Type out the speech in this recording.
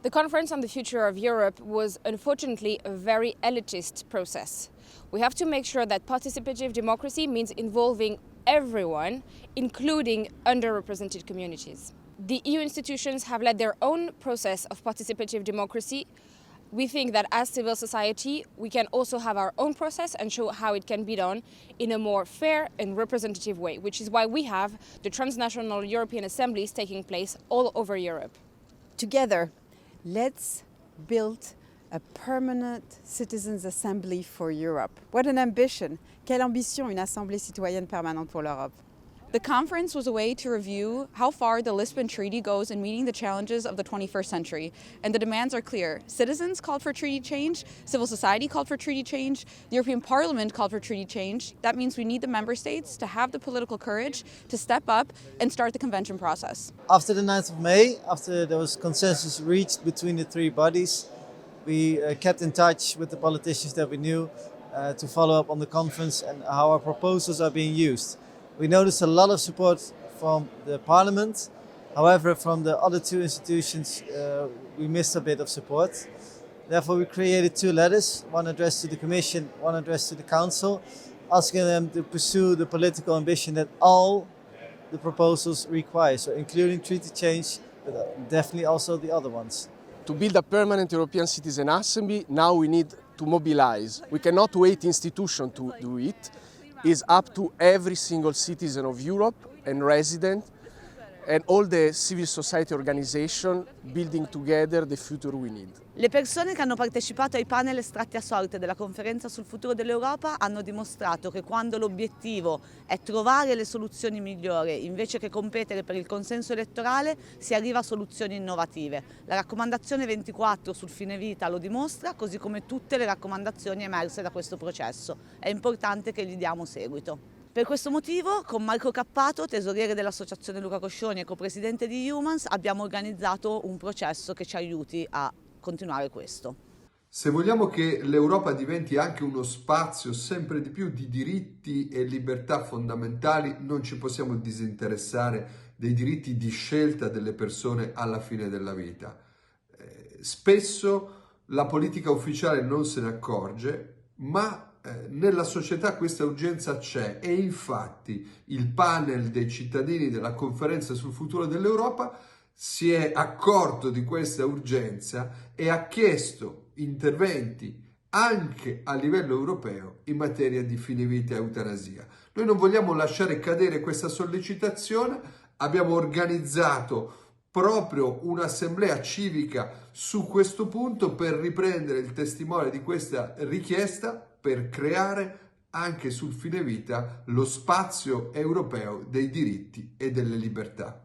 The Conference on the Future of Europe was unfortunately a very elitist process. We have to make sure that participative democracy means involving everyone, including underrepresented communities. The EU institutions have led their own process of participative democracy. We think that as civil society, we can also have our own process and show how it can be done in a more fair and representative way, which is why we have the Transnational European Assemblies taking place all over Europe. Together, let's build a permanent citizens' assembly for Europe. What an ambition! Quelle ambition, une assemblée citoyenne permanente pour l'Europe. The conference was a way to review how far the Lisbon Treaty goes in meeting the challenges of the 21st century. And the demands are clear. Citizens called for treaty change, civil society called for treaty change, the European Parliament called for treaty change. That means we need the member states to have the political courage to step up and start the convention process. After the 9th of May, after there was consensus reached between the three bodies, we kept in touch with the politicians that we knew to follow up on the conference and how our proposals are being used. We noticed a lot of support from the Parliament. However, from the other two institutions, we missed a bit of support. Therefore, we created two letters, one addressed to the Commission, one addressed to the Council, asking them to pursue the political ambition that all the proposals require, so including treaty change, but definitely also the other ones. To build a permanent European Citizen Assembly, now we need to mobilize. We cannot wait institutions to do it. It's up to every single citizen of Europe and resident and all the civil society organization building together the future we need. Le persone che hanno partecipato ai panel estratti a sorte della conferenza sul futuro dell'Europa hanno dimostrato che quando l'obiettivo è trovare le soluzioni migliori invece che competere per il consenso elettorale, si arriva a soluzioni innovative. La raccomandazione 24 sul fine vita lo dimostra, così come tutte le raccomandazioni emerse da questo processo. È importante che gli diamo seguito. Per questo motivo, con Marco Cappato, tesoriere dell'Associazione Luca Coscioni e copresidente di Eumans, abbiamo organizzato un processo che ci aiuti a continuare questo. Se vogliamo che l'Europa diventi anche uno spazio sempre di più di diritti e libertà fondamentali, non ci possiamo disinteressare dei diritti di scelta delle persone alla fine della vita. Spesso la politica ufficiale non se ne accorge, ma nella società questa urgenza c'è e infatti il panel dei cittadini della conferenza sul futuro dell'Europa si è accorto di questa urgenza e ha chiesto interventi anche a livello europeo in materia di fine vita e eutanasia. Noi non vogliamo lasciare cadere questa sollecitazione, abbiamo organizzato proprio un'assemblea civica su questo punto per riprendere il testimone di questa richiesta, per creare anche sul fine vita lo spazio europeo dei diritti e delle libertà.